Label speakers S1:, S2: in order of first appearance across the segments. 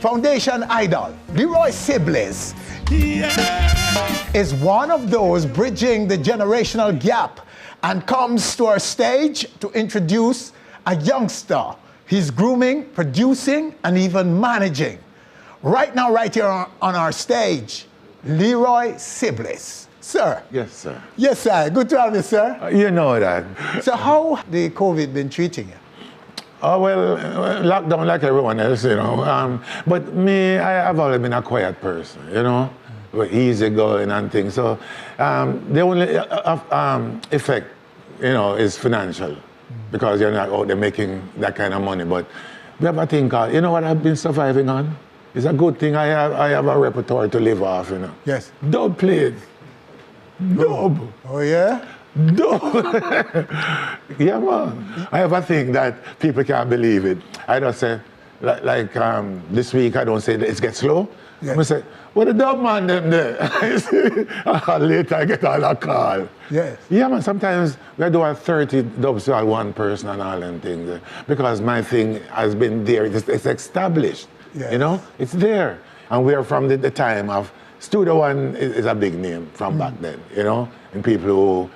S1: Foundation idol, Leroy Sibbles, is one of those bridging the generational gap and comes to our stage to introduce a youngster. He's grooming, producing, and even managing. Right now, right here on our stage, Leroy Sibbles. Sir.
S2: Yes, sir.
S1: Yes, sir. Good to have you, sir.
S2: You know that.
S1: So how the COVID been treating you?
S2: Oh, well, lockdown like everyone else, you know. But me, I've always been a quiet person, you know. We're easygoing and things. So the only effect, you know, is financial. Because you're not out there making that kind of money. But we have a thing called, you know what I've been surviving on? It's a good thing I have a repertoire to live off, you know.
S1: Yes.
S2: Dub played. Dub.
S1: Oh, yeah?
S2: Dub. Yeah, man. I have a thing that people can't believe it. I don't say, like this week, I don't say that it gets slow. Yes. I say, what the dub man them there? Later I get all a call.
S1: Yes.
S2: Yeah, man, sometimes we do 30 dubs to one person and all them things. Because my thing has been there, it's established. Yes. You know, it's there. And we're from the time of, Studio One is a big name from back then, you know, and people who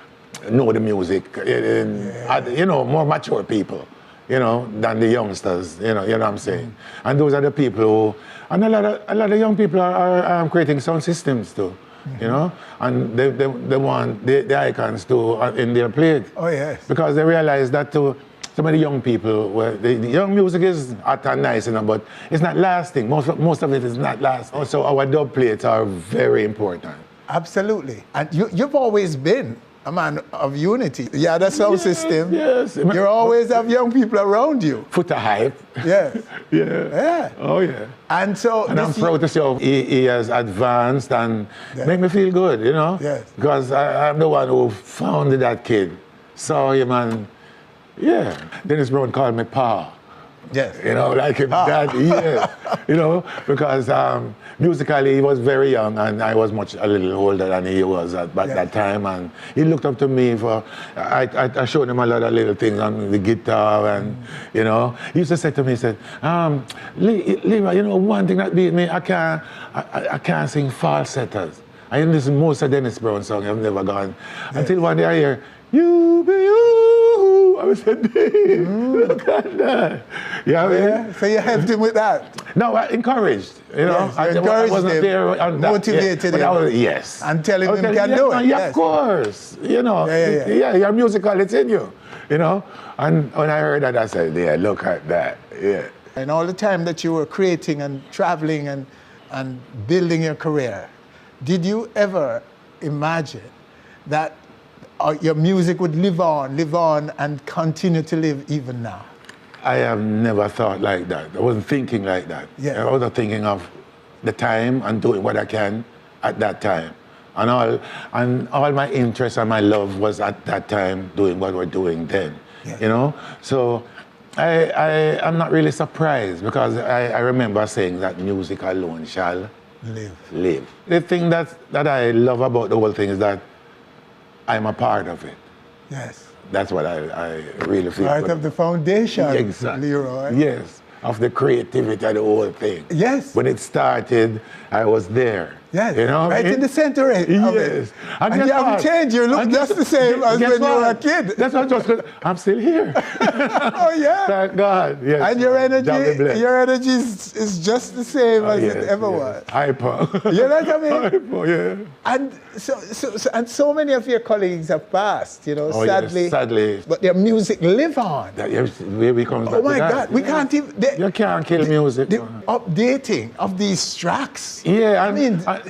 S2: know the music, and, you know, more mature people, you know, than the youngsters, you know what I'm saying? And those are the people who, and a lot of young people are creating sound systems too, you know, and they want the icons to in their plate.
S1: Oh, yes.
S2: Because they realize that too. Some of the young people, well, the young music is hot and nice, you know, but it's not lasting. Most of it is not lasting. So our dub plates are very important.
S1: Absolutely. And you've always been a man of unity. Yeah, the sound system.
S2: Yes.
S1: You always have young people around you.
S2: Foot of hype.
S1: Yes.
S2: Yeah. Oh, yeah.
S1: And so...
S2: And I'm proud to see how he has advanced and make me feel good, you know?
S1: Yes.
S2: Because I'm the one who founded that kid. Saw him and... Yeah, Dennis Brown called me Pa.
S1: Yes.
S2: You know, like him dad, yeah. You know, because musically he was very young and I was a little older than he was at that time. And he looked up to me for, I showed him a lot of little things on the guitar and, you know. He used to say to me, he said, Leroy, you know, one thing that beat me, I can't sing falsettos. I listen most of Dennis Brown songs, I've never gone. Until one day I hear, you be you. I said, Dave, look at that. Yeah, yeah.
S1: So you helped him with that?
S2: No, I encouraged. You know,
S1: yes, I wasn't
S2: him,
S1: there on motivated him.
S2: Yes.
S1: And telling him can do it.
S2: Yeah, of course. You know, you're musical, it's in you. You know, and when I heard that, I said, yeah, look at that. Yeah.
S1: And all the time that you were creating and traveling and building your career, did you ever imagine that your music would live on and continue to live even now?
S2: I have never thought like that. I wasn't thinking like that.
S1: Yeah.
S2: I was thinking of the time and doing what I can at that time. And all my interest and my love was at that time doing what we're doing then. Yeah. You know? So I'm not really surprised because I remember saying that music alone shall live. The thing that I love about the whole thing is that I'm a part of it.
S1: Yes.
S2: That's what I really feel.
S1: Part of the foundation,
S2: exactly.
S1: Leroy.
S2: Yes, of the creativity of the whole thing.
S1: Yes.
S2: When it started, I was there.
S1: Yes,
S2: you know,
S1: right in the center of it.
S2: Yes.
S1: And you haven't changed. You look just the same as when you were a kid.
S2: That's what I'm still here.
S1: Oh, yeah.
S2: Thank God. Yes.
S1: And your energy is just the same as it ever was.
S2: Hyper.
S1: You know what I mean?
S2: Hyper, yeah.
S1: And so many of your colleagues have passed, you know, sadly.
S2: Yes, sadly.
S1: But their music live on.
S2: Where comes back
S1: oh, my God. We can't even...
S2: You can't kill music.
S1: The updating of these tracks.
S2: Yeah,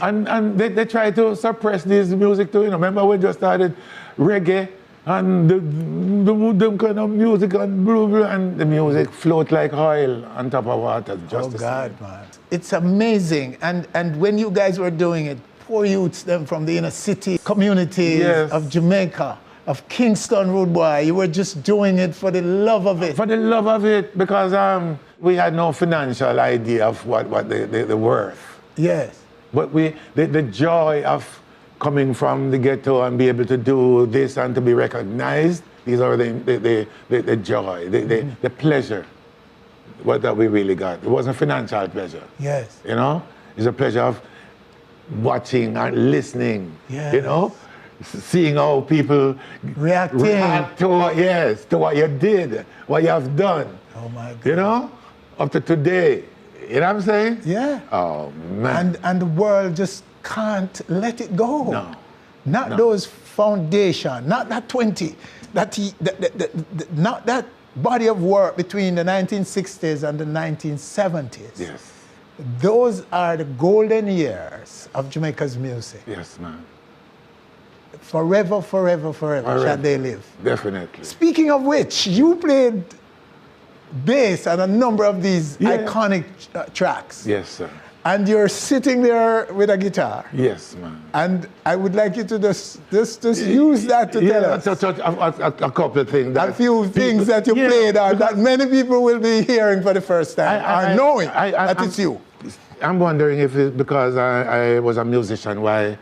S2: and they try to suppress this music too. You know, remember we just started reggae and the kind of music and blah, blah, and the music float like oil on top of water. Just
S1: God, man. It's amazing. And when you guys were doing it, poor youths them from the inner city communities of Jamaica, of Kingston, Rude Boy, you were just doing it for the love of it.
S2: For the love of it, because we had no financial idea of what the worth.
S1: Yes.
S2: But the joy of coming from the ghetto and be able to do this and to be recognized, these are the joy, the pleasure. what that we really got. It wasn't financial pleasure.
S1: Yes.
S2: You know? It's a pleasure of watching and listening.
S1: Yes.
S2: You know? Seeing how people
S1: react
S2: to what you did, what you have done.
S1: Oh my God.
S2: You know? Up to today. You know what I'm saying?
S1: Yeah.
S2: Oh man.
S1: And the world just can't let it go.
S2: No.
S1: Not those foundation, not that 20, not that body of work between the 1960s and the 1970s.
S2: Yes.
S1: Those are the golden years of Jamaica's music.
S2: Yes, man.
S1: Forever, forever, forever shall they live.
S2: Definitely.
S1: Speaking of which, you played bass on a number of these iconic tracks.
S2: Yes, sir.
S1: And you're sitting there with a guitar.
S2: Yes, man.
S1: And I would like you to just use that to tell us.
S2: A couple of things.
S1: A few things that you played on that many people will be hearing for the first time, or knowing that it's you.
S2: I'm wondering if it's because I was a musician, why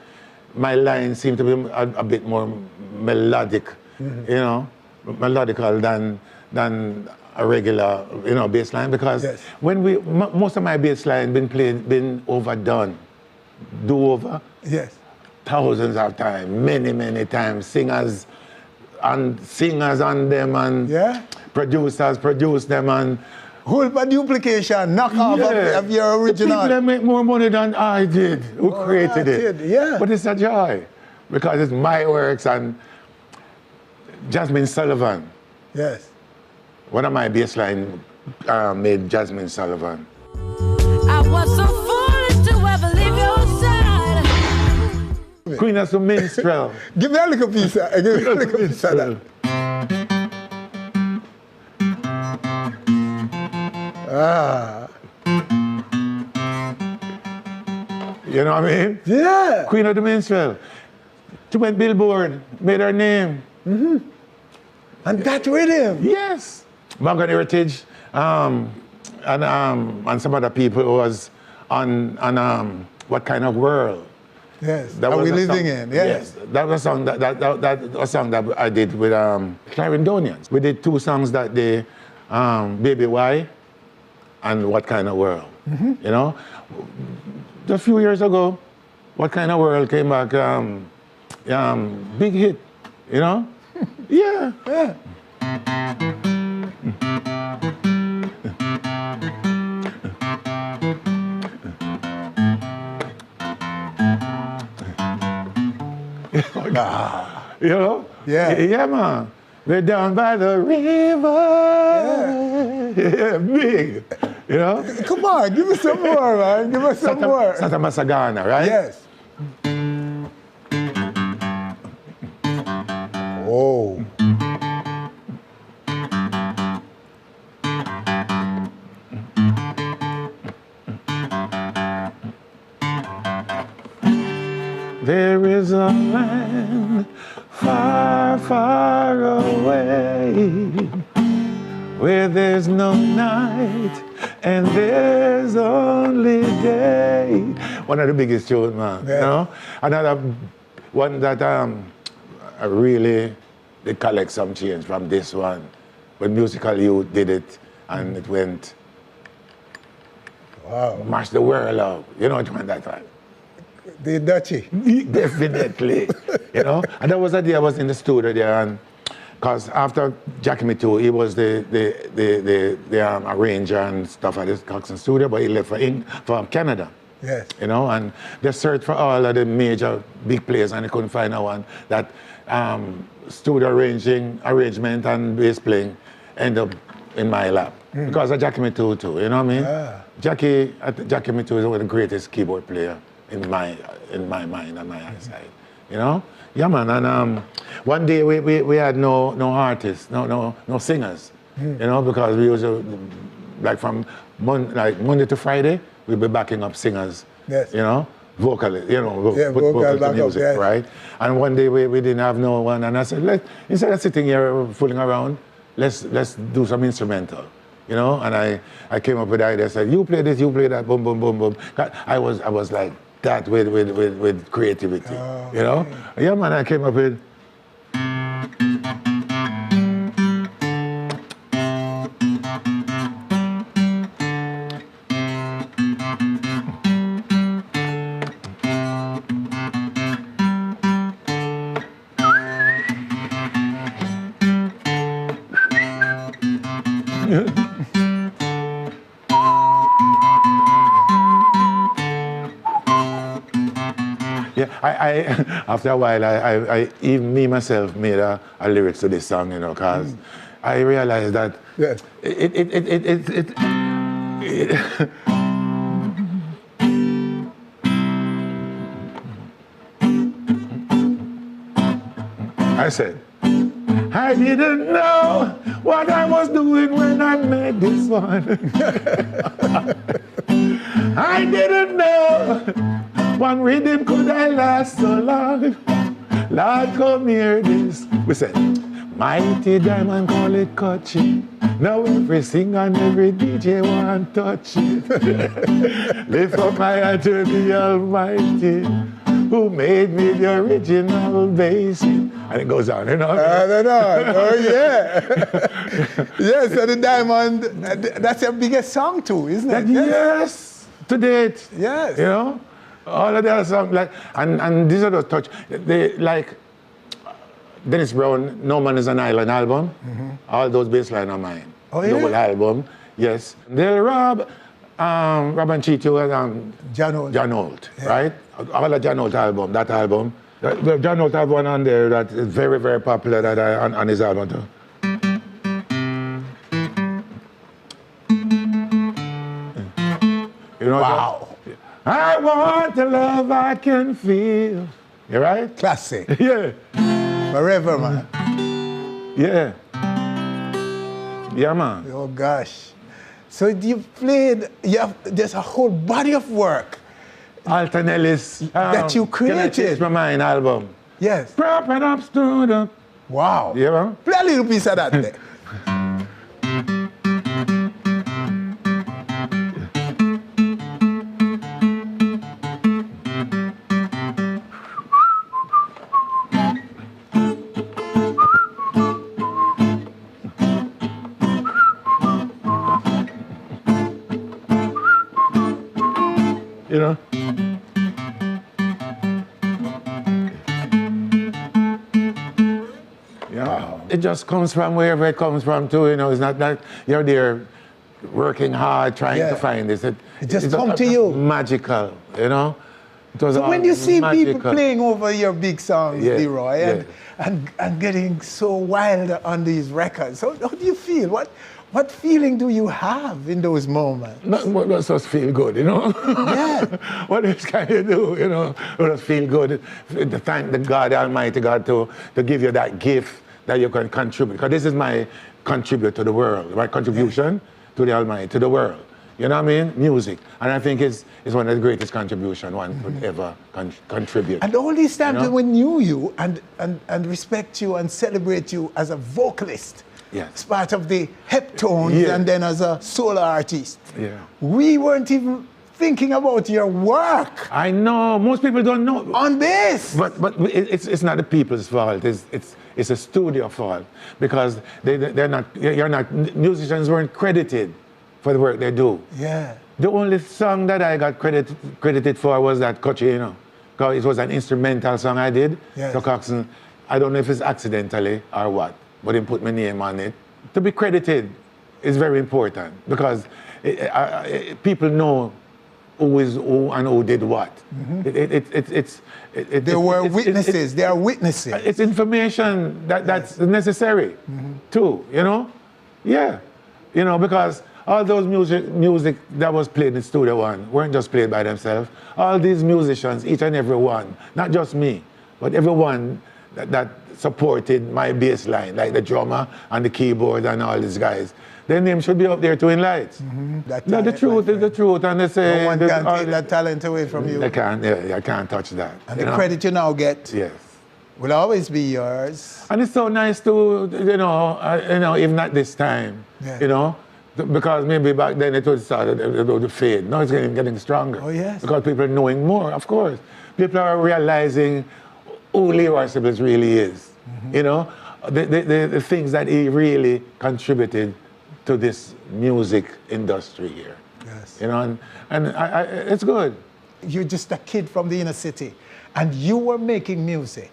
S2: my lines seem to be a bit more melodic, you know, melodical than a regular, you know, bass line, because when most of my bass line been overdone, do-over.
S1: Yes.
S2: Thousands of times, many times. Singers on them, and producers produce them, and
S1: whole duplication, knockoff of your original.
S2: The people that make more money than I did, who created it.
S1: Yeah.
S2: But it's a joy, because it's my works, and Jasmine Sullivan.
S1: Yes.
S2: One of my bass line made Jasmine Sullivan.
S3: I was so foolish to ever leave your side.
S2: Queen of the Minstrel.
S1: Give me a little piece of that.
S2: You know what I mean?
S1: Yeah.
S2: Queen of the Minstrel. She went Billboard, made her name.
S1: And that rhythm.
S2: Yes. Morgan Heritage, and some other people who was on What Kind of World.
S1: Yes. That we living in. Yes.
S2: That was a song that was a song that I did with Clarendonians. We did 2 songs that day, Baby Why and What Kind of World. You know, just a few years ago, What Kind of World came back, big hit. You know. Yeah. You know? Yeah, man. We're down by the river. Yeah, big. You know?
S1: Come on, give us some more, man. Give us some more.
S2: Santa Masagana, right?
S1: Yes. Oh.
S2: There is a land far, far away where there's no night and there's only day. One of the biggest tunes, man. You know? Another one that I really did collect some change from this one. When Musical Youth did it, and it went, mash the world up. You know what I mean, that one?
S1: The Dutchie.
S2: Definitely. You know? And that was the day I was in the studio there, and because after Jackie Me Too, he was the arranger and stuff at this Coxon studio, but he left for Canada.
S1: Yes.
S2: You know, and they searched for all of the major big players, and they couldn't find no one that studio arrangement and bass playing end up in my lap. Because of Jackie Me Too, you know what I mean?
S1: Yeah.
S2: Jackie Me Too is one of the greatest keyboard player in my mind and my eyesight. You know? Yeah, man. And one day we had no artists, no singers. You know, because we usually, like from Monday to Friday, we'd be backing up singers.
S1: Yes.
S2: You know, vocally, you know, put
S1: vocal
S2: vocals to
S1: backup,
S2: music,
S1: yes.
S2: right? And one day we didn't have no one, and I said, instead of sitting here fooling around, let's do some instrumental. You know, and I came up with the idea. I said, you play this, you play that, boom, boom, boom, boom. I was like that with creativity.
S1: Oh,
S2: you know? Okay. Yeah, man, I came up with. Yeah, after a while, I even me myself made a lyrics to this song, you know, because I realized that
S1: Yes.
S2: I said, I didn't know what I was doing when I made this one. I didn't know one rhythm could I last so long. Lord, come hear this. We said, mighty diamond call it catchy. Now every singer and every DJ want touch it. Lift up my hand to the Almighty, who made me the original bass. And it goes on and on.
S1: Oh, yeah. Yes, so the Diamond, that's your biggest song too, isn't it?
S2: Yes, to date.
S1: Yes.
S2: You know, all of the other songs, like, and these are those touch. They, like, Dennis Brown, No Man is an Island album. All those bass lines are mine.
S1: Oh, yeah?
S2: Double album, yes. They'll Rob and Chito and John Holt,
S1: Yeah.
S2: right? All the John Holt album, that album. The John Holt have one on there that is very, very popular that on his album too. You know,
S1: Wow.
S2: I want the love I can feel. You right?
S1: Classic.
S2: Yeah.
S1: Forever, man.
S2: Yeah. Yeah, man.
S1: Oh, gosh. So you've played, there's a whole body of work.
S2: Alton Ellis.
S1: That you
S2: Can I
S1: created.
S2: Change My Mind album.
S1: Yes.
S2: Prop and up, stood up.
S1: Wow.
S2: Yeah, man.
S1: Play a little piece of that there.
S2: You know? Yeah. It just comes from wherever it comes from too, you know. It's not that you're there working hard trying to find this. It
S1: just come to you.
S2: Magical, you know? It was
S1: So when you see
S2: magical.
S1: people playing over your big songs,
S2: Yeah,
S1: Leroy, and getting so wild on these records, how do you feel? What feeling do you have in those moments?
S2: What does us feel good, you know?
S1: Yeah.
S2: What else can you do, you know? What does feel good? To thank the God, Almighty God, to give you that gift that you can contribute. Because this is my contribute to the world, my contribution to the Almighty, to the world. You know what I mean? Music. And I think it's one of the greatest contributions one could ever contribute.
S1: And all these times
S2: You know?
S1: we knew you and respect you and celebrate you as a vocalist.
S2: Yes.
S1: As part of the Heptones and then as a solo artist.
S2: Yeah.
S1: We weren't even thinking about your work
S2: I know, most people don't know.
S1: on this.
S2: But it's not the people's fault. It's a studio fault because musicians weren't credited for the work they do.
S1: Yeah.
S2: The only song that I got credited for was that Kochi, you know, because it was an instrumental song I did.
S1: Yes.
S2: So Coxon, I don't know if it's accidentally or what, but he put my name on it. To be credited is very important because people know who is who and who did what.
S1: They were witnesses. They are witnesses.
S2: It's information that's necessary too, you know? Yeah. You know, because all those music that was played in Studio One weren't just played by themselves. All these musicians, each and every one, not just me, but everyone that supported my bass line, like the drummer and the keyboard and all these guys, their name should be up there to in lights. No, the truth is the truth, and they say
S1: No one can take that talent away from you.
S2: They can't. Yeah, I can't touch that.
S1: And the credit you now get
S2: Yes.
S1: will always be yours.
S2: And it's so nice to, even at this time,
S1: Yeah.
S2: you know, because maybe back then it was started to fade. Now it's getting stronger.
S1: Oh, yes.
S2: Because people are knowing more, of course. People are realizing who Leroy Sibbles really is. You know, the things that he really contributed to this music industry here.
S1: Yes.
S2: You know, and it's good.
S1: You're just a kid from the inner city, and you were making music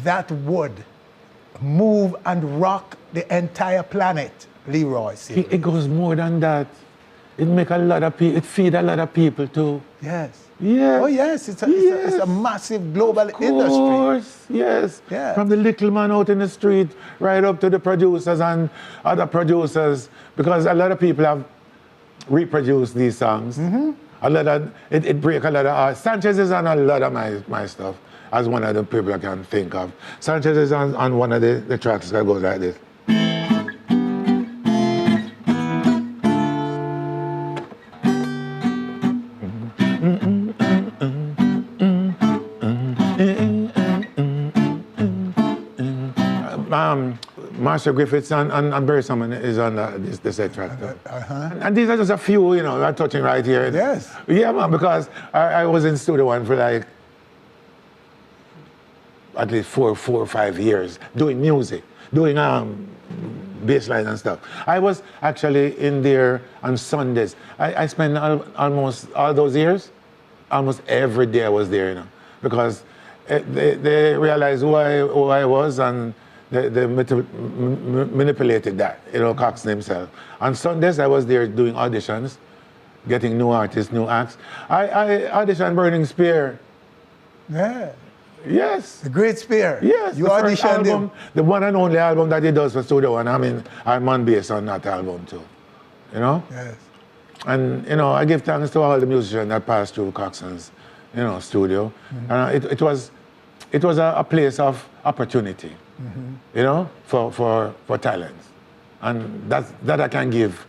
S1: that would move and rock the entire planet, Leroy Sibbles.
S2: It goes more than that. it make a lot of people, it feed a lot of people too.
S1: Yes.
S2: Yes.
S1: Oh, yes. It's a massive global industry.
S2: Of course, yes.
S1: Yeah.
S2: From the little man out in the street right up to the producers and other producers, because a lot of people have reproduced these songs. A lot of, it break a lot of art. Sanchez is on a lot of my stuff, as one of the people I can think of. Sanchez is on one of the tracks that goes like this. Marshall Griffiths and Barry Salmon is on this track. And these are just a few, you know, I'm touching right here.
S1: Yes.
S2: Yeah, man, because I was in Studio One for like at least four or 5 years doing music, doing bass line and stuff. I was actually in there on Sundays. I spent almost all those years, almost every day I was there, you know, because they realized who I was, and they manipulated that, you know, Cox himself. On Sundays, I was there doing auditions, getting new artists, new acts. I auditioned Burning Spear.
S1: Yeah.
S2: Yes.
S1: The Great Spear.
S2: Yes.
S1: You
S2: the first
S1: auditioned
S2: album,
S1: him.
S2: the one and only album that he does for Studio One. I mean, I'm on bass on that album too, you know?
S1: Yes.
S2: And, you know, I give thanks to all the musicians that passed through Coxson's, you know, studio. It was a place of opportunity, you know, for talents. And that I can give,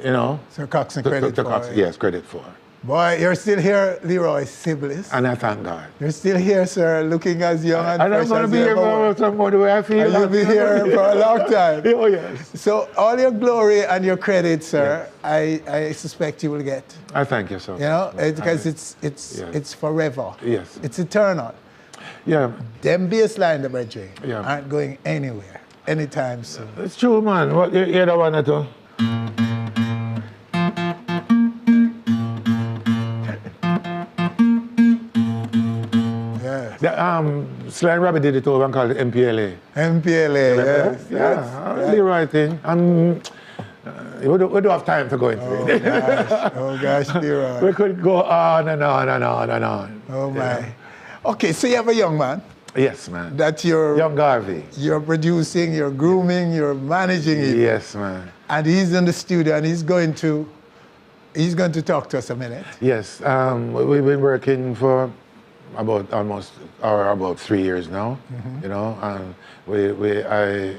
S2: you know.
S1: So Coxson credit for
S2: Coxson,
S1: it.
S2: yes, credit for.
S1: Boy, you're still here, Leroy Sibbles.
S2: And I thank God.
S1: You're still here, sir, looking as young and
S2: I'm
S1: fresh
S2: going to
S1: as
S2: be
S1: you
S2: here
S1: ever
S2: for some more the way I feel.
S1: and you'll be here for a long time.
S2: Oh, yes.
S1: So all your glory and your credit, sir, yes. I suspect you will get.
S2: I thank you, sir.
S1: You know, because it's forever.
S2: Yes.
S1: It's eternal.
S2: Yeah.
S1: Them bass line that we're doing
S2: Yeah.
S1: aren't going anywhere anytime soon.
S2: It's true, man. What you the one too? Sly and Robbie did it over and called it MPLA.
S1: MPLA, yes.
S2: Yeah, Leroy thing. We don't have time to go into it.
S1: Oh gosh, Leroy.
S2: We could go on and on and on and on.
S1: Oh my.
S2: Yeah.
S1: Okay, so you have a young man
S2: Yes, man.
S1: that you're
S2: Young Garvey.
S1: you're producing, you're grooming, you're managing it.
S2: Yes, man.
S1: And he's in the studio and he's going to talk to us a minute.
S2: Yes, we've been working for about 3 years now, you know, and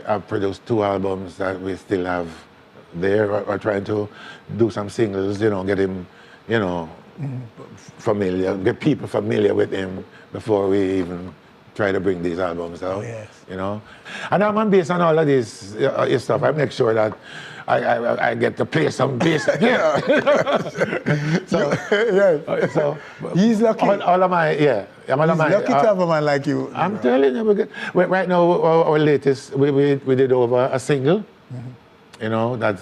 S2: I've produced 2 albums that we still have there. We're trying to do some singles, you know, get him, you know, familiar, get people familiar with him before we even try to bring these albums out,
S1: yes.
S2: you know. And I'm based on all of this stuff. I make sure that I get to play some bass. Yeah. So
S1: He's lucky.
S2: All of my, yeah.
S1: He's lucky to have a man like you.
S2: I'm telling you, right now, our latest, we did over a single, you know, that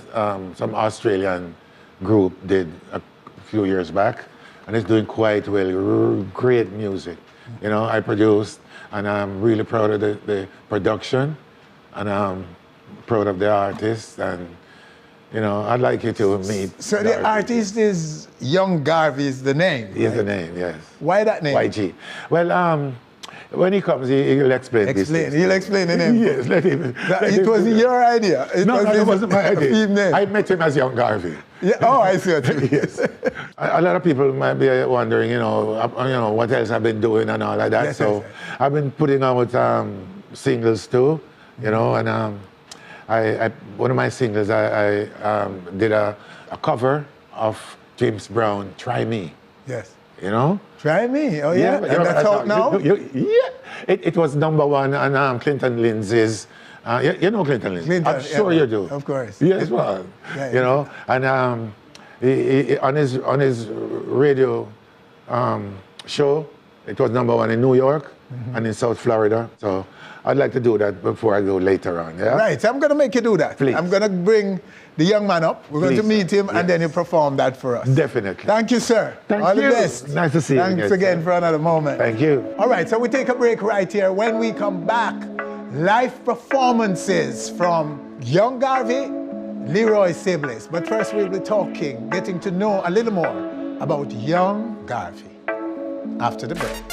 S2: some Australian group did a few years back, and it's doing quite well, great music. You know, I produced, and I'm really proud of the production, and I'm proud of the artist, and you know, I'd like you to meet.
S1: So the artist is Young Garvey is the name.
S2: Is
S1: right?
S2: the name, yes.
S1: Why that name?
S2: YG. Well, when he comes, he'll explain.
S1: He'll explain the name.
S2: Yes, let him.
S1: It was your idea. It
S2: wasn't my idea.
S1: Name.
S2: I met him as Young Garvey.
S1: Yeah. Oh, I see what you mean.
S2: Yes. A lot of people might be wondering, you know, what else I've been doing and all of that.
S1: Yes,
S2: so
S1: yes.
S2: I've been putting out singles too, you know, and one of my singles, I did a cover of James Brown, "Try Me."
S1: Yes.
S2: You know?
S1: Try Me. Oh yeah. And that's out now.
S2: Yeah. It was #1 on Clinton Lindsay's. You know Clinton Lindsay?
S1: Clinton,
S2: I'm sure you do.
S1: Of course.
S2: Yes, well,
S1: Yeah,
S2: you know, and he, on his radio show, it was #1 in New York and in South Florida. So I'd like to do that before I go later on. Yeah.
S1: Right. So I'm going to make you do that.
S2: Please.
S1: I'm going to bring the young man up. We're going to meet him, and then you perform that for us.
S2: Definitely.
S1: Thank you, sir.
S2: Thank
S1: All
S2: you.
S1: the best.
S2: Nice to see you.
S1: Thanks again for another moment.
S2: Thank you.
S1: All right, so we take a break right here. When we come back, live performances from Young Garvey, Leroy Sibbles. But first we'll be talking, getting to know a little more about Young Garvey after the break.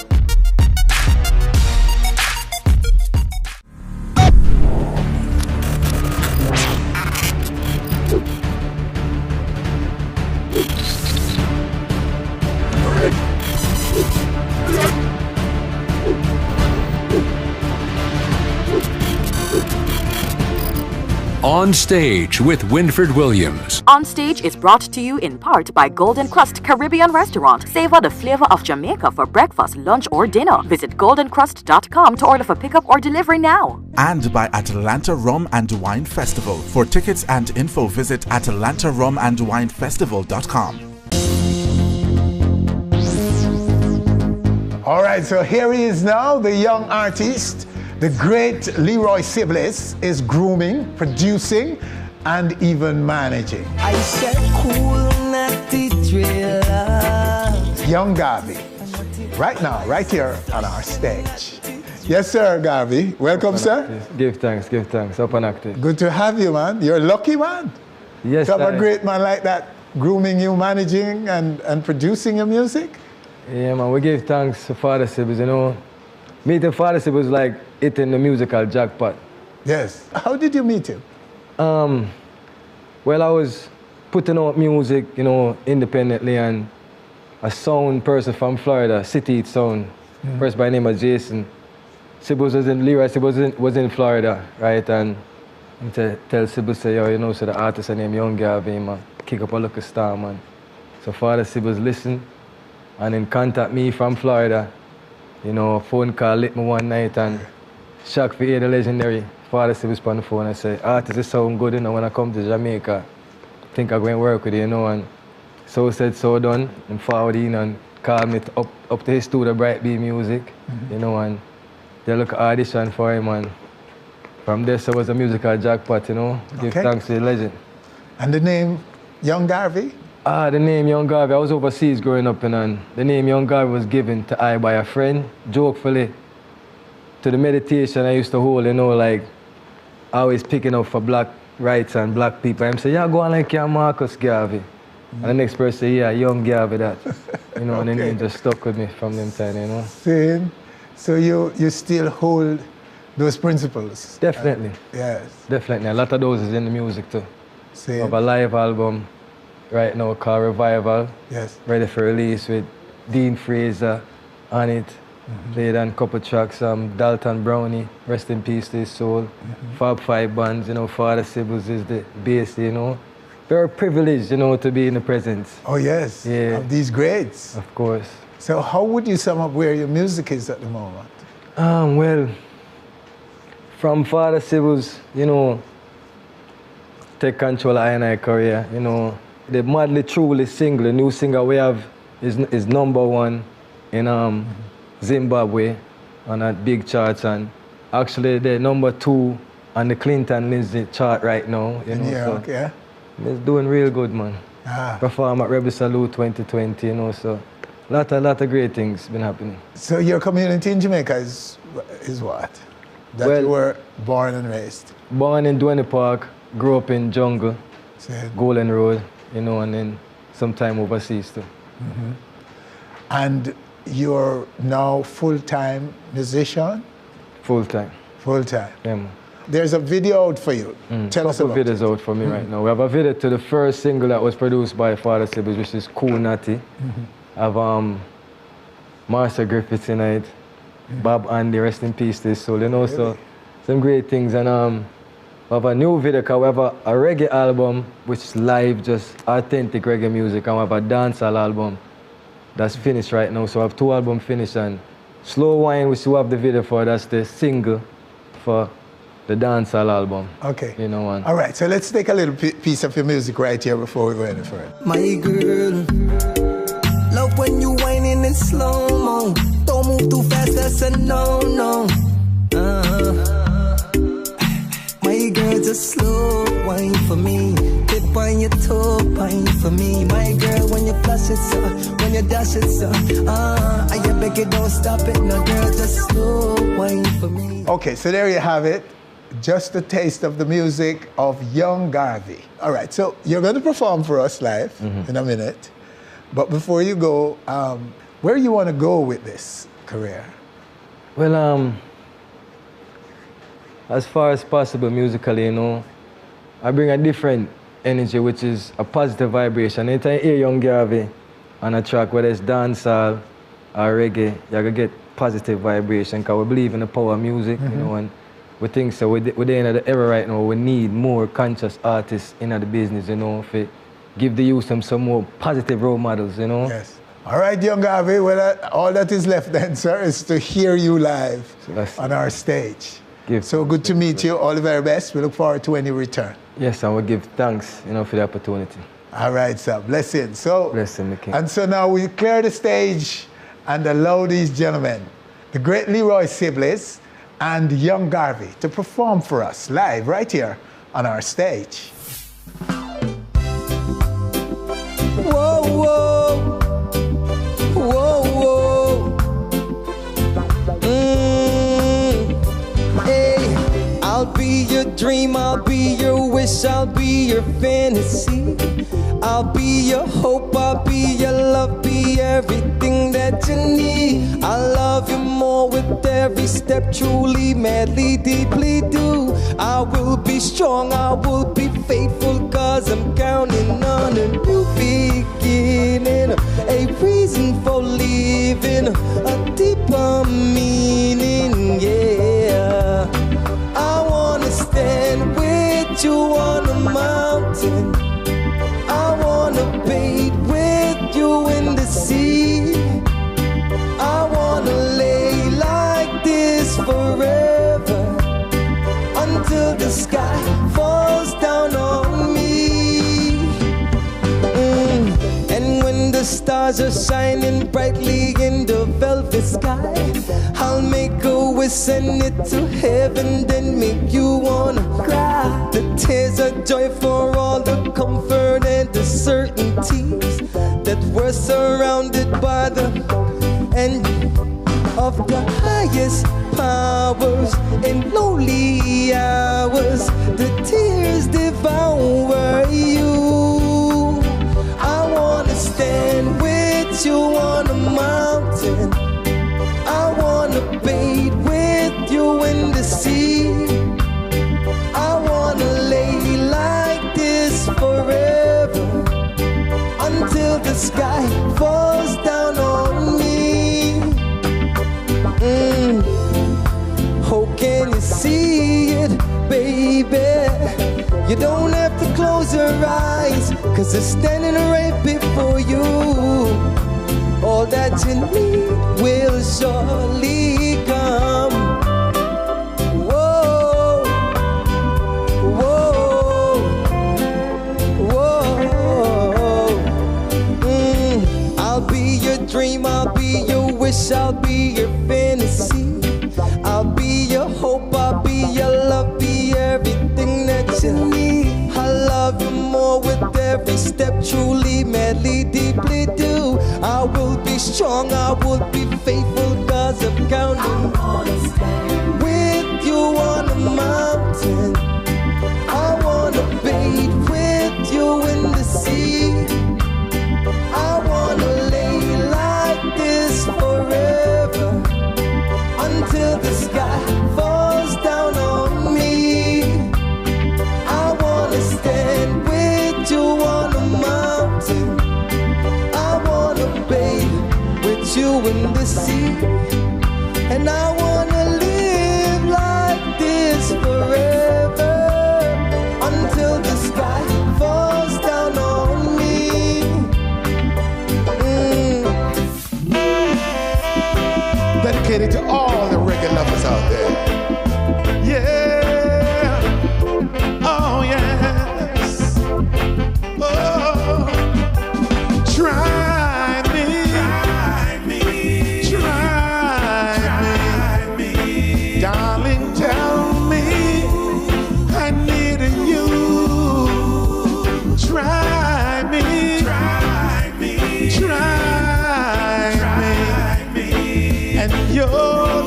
S4: On Stage with Winford Williams.
S5: On Stage is brought to you in part by Golden Crust Caribbean Restaurant. Savor the flavor of Jamaica for breakfast, lunch, or dinner. Visit goldencrust.com to order for pickup or delivery now.
S6: And by Atlanta Rum and Wine Festival. For tickets and info, visit atlantarumandwinefestival.com.
S1: All right, so here he is now, the young artist. The great Leroy Sibbles is grooming, producing, and even managing.
S7: I said cool, not the thriller.
S1: Young Garvey, right now, right here on our stage. Yes, sir, Garvey. Welcome, sir.
S8: Give thanks, up and active.
S1: Good to have you, man. You're a lucky man.
S8: Yes,
S1: to have a great man like that, grooming you, managing, and producing your music.
S8: Yeah, man, we give thanks to Father Sibbles, you know. Meeting Father Sibbles was like hitting the musical jackpot.
S1: Yes. How did you meet him?
S8: Well, I was putting out music, you know, independently, and a sound person from Florida, City Sound, person by the name of Jason. Leroy Sibbles was in Florida, right? And tell Sibbles, say, yo, you know, so the artist named Young Garvey, man, kick up a look star, man. So Father Sibbles listened and then contact me from Florida. You know, a phone call lit me one night and shocked for hear the legendary Father Sibbles on the phone and say, artist, it sound good, you know, when I come to Jamaica, think I'm going to work with you, you know, and so said, so done, and forward in and called me up to his studio, Bright B Music, you know, and they look audition for him, and from there, so was a musical jackpot, you know, give thanks to the legend.
S1: And the name Young Garvey?
S8: The name Young Garvey, I was overseas growing up, and the name Young Garvey was given to I by a friend, jokefully, to the meditation I used to hold, you know, like, always picking up for black rights and black people. I'm saying, yeah, go on like young Marcus Garvey. And the next person say, yeah, Young Garvey that. You know, and the name just stuck with me from them time, you know.
S1: Same. So you still hold those principles?
S8: Definitely.
S1: Yes.
S8: Definitely. A lot of those is in the music too.
S1: Same.
S8: We have a live album right now called Revival.
S1: Yes.
S8: Ready for release with Dean Fraser on it. Played on a couple tracks, Dalton Brownie, rest in peace to his soul. Fab Five bands, you know, Father Sibbles is the bass, you know. Very privileged, you know, to be in the presence.
S1: Oh yes,
S8: yeah.
S1: Of these greats.
S8: Of course.
S1: So how would you sum up where your music is at the moment?
S8: Well, from Father Sibbles, you know, take control of I&I career, you know. The Madly Truly single, the new single we have is #1 in Zimbabwe on that big charts, and actually they're #2 on the Clinton Lindsay chart right now. You know,
S1: yeah,
S8: so
S1: okay.
S8: It's doing real good, man. Perform at Rebel Salute 2020, you know, so lot of great things been happening.
S1: So your community in Jamaica is what? That
S8: well,
S1: you were born and raised?
S8: Born in Duane Park, grew up in Jungle, Golden Road, you know, and then some time overseas too.
S1: And you're now full-time musician?
S8: Full-time.
S1: Full-time.
S8: Yeah, man.
S1: There's a video out for you. Tell us about it.
S8: Videos out for me right now. We have a video to the first single that was produced by Father Sibbles, which is Cool Natty. I have Marcia Griffiths in it, Bob Andy, rest in peace to his soul, you know, really? So some great things. And we have a new video, because we have a reggae album, which is live, just authentic reggae music, and we have a dancehall album that's finished right now. So I have 2 albums finished, and Slow Wine, which we have the video for, that's the single for the dancehall album.
S1: Okay.
S8: You know,
S1: all right, so let's take a little piece of your music right here before we go any further.
S7: My girl, love when you whining in slow-mo. Don't move too fast, that's a no-no. My girl, just slow wine for me. Tip on your toe, wine for me. My girl, when you flash it up, when you dash it up, I beg you don't stop it. Now girl, just slow wine for me.
S1: Okay, so there you have it. just a taste of the music of Young Garvey. All right, so you're going to perform for us live in a minute. But before you go, where you want to go with this career?
S8: Well, as far as possible musically, you know, I bring a different energy, which is a positive vibration. Anytime you hear Young Garvey on a track, whether it's dancehall or reggae, you're going to get positive vibration, because we believe in the power of music, you know, and we think so. We're in the era right now, we need more conscious artists in the business, you know, to give the youth some more positive role models, you know.
S1: Yes. All right, Young Garvey, well, all that is left then, sir, is to hear you live on our stage. So good to meet you. All the very best. We look forward to when you return.
S8: Yes, and we give thanks, you know, for the opportunity.
S1: All right, sir. Blessing. So,
S8: blessing, King.
S1: And so now we clear the stage and allow these gentlemen, the great Leroy Sibbles and Young Garvey, to perform for us live right here on our stage.
S7: Whoa, whoa, whoa, whoa. Hey, I'll be your dream, I'll be your wish, I'll be your fantasy. I'll be your hope, I'll be your love, be everything that you need. I love you more with every step, truly, madly, deeply do. I will be strong, I will be faithful, cause I'm counting on a new beginning, a reason for living, a deeper meaning, yeah. I wanna stand with you on a mountain, I wanna bathe with you in the sea, I wanna lay like this forever, until the sky falls down on me. And when the stars are shining brightly in the velvet sky, I'll make a wish, send it to heaven, then make you wanna cry. The tears of joy for all the comfort and the certainties that we're surrounded by the end of the highest powers. In lonely hours, the tears devour you. I wanna stand with you on a mountain, I wanna bathe with you in the sea, I wanna lay like this forever, until the sky falls down on me. Oh, can you see it, baby? You don't have to close your eyes, cause it's standing right before you. All that you need will surely come. Whoa, whoa, whoa. I'll be your dream, I'll be your wish, I'll be your fantasy, I'll be your hope, I'll be your love, be everything that you need. I love you more with every step, truly, madly, deeply do. I will be strong, I will be faithful, cause I'm counting with you on the mountain, I wanna bathe with you in the sea, I wanna lay like this forever, until the sky falls down on me. I wanna stand with you on the mountain, I wanna bathe with you in the sea, and I wanna live like this forever, until the sky falls down on me.
S1: Dedicated to all the reggae lovers out there.
S9: Yeah. Oh, yes. Oh. Try me. Try me. Darling, tell me I need you. Try me. Try me. And you're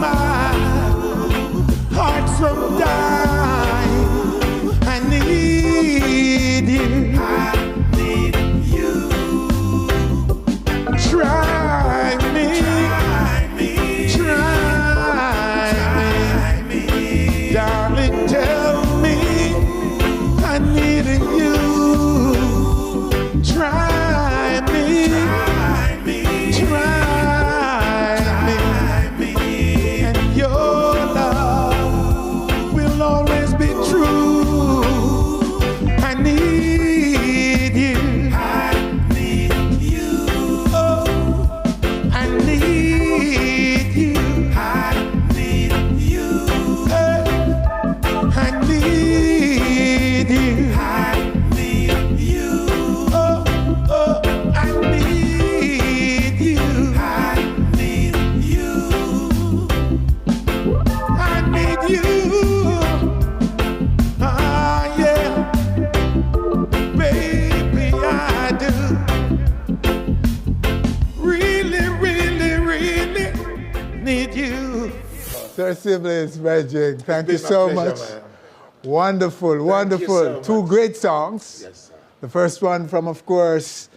S9: my heart's so dying. I need you. I need you. Try me. Try me. Darling, tell me I need you. Try me. And your love will always be true. I need you. I need you. Oh, I need you. I need you. Hey, I need you. I need you. Oh, oh, I need you. I need you. I need you. Ah, yeah. Baby, I do. Really, really, really need you.
S1: Sir Sibbles, Magic, thank you
S2: It's been
S1: so
S2: my
S1: much.
S2: pleasure, man.
S1: Wonderful, wonderful.
S2: so
S1: Two
S2: much.
S1: great songs.
S2: Yes, sir.
S1: The first one from, of course,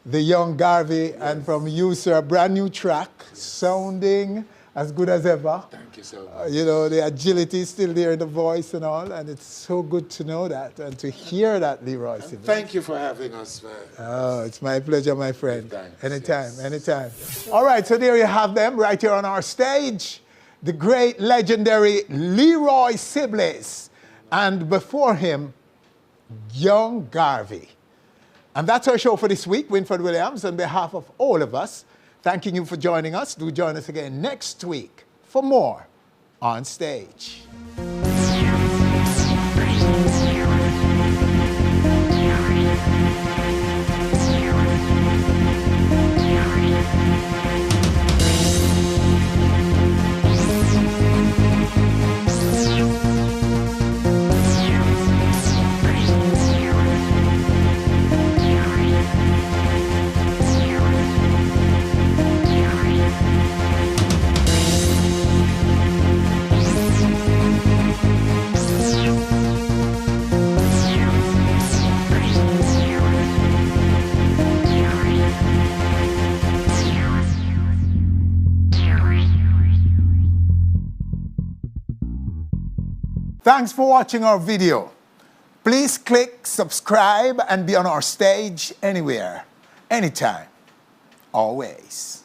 S1: the Young Garvey, and from you, sir, a brand new track, sounding as good as ever.
S2: Thank you so much.
S1: You know, the agility is still there in the voice and all, and it's so good to know that and to hear that, Leroy Sibbles.
S2: Thank you for having us, man.
S1: Oh, it's my pleasure, my friend.
S2: Thanks,
S1: Anytime,
S2: yes.
S1: anytime. All right, so there you have them right here on our stage. The great, legendary Leroy Sibbles. And before him, Young Garvey. And that's our show for this week. Winfred Williams, on behalf of all of us, thanking you for joining us. Do join us again next week for more On Stage. Thanks for watching our video. Please click subscribe and be on our stage anywhere, anytime, always.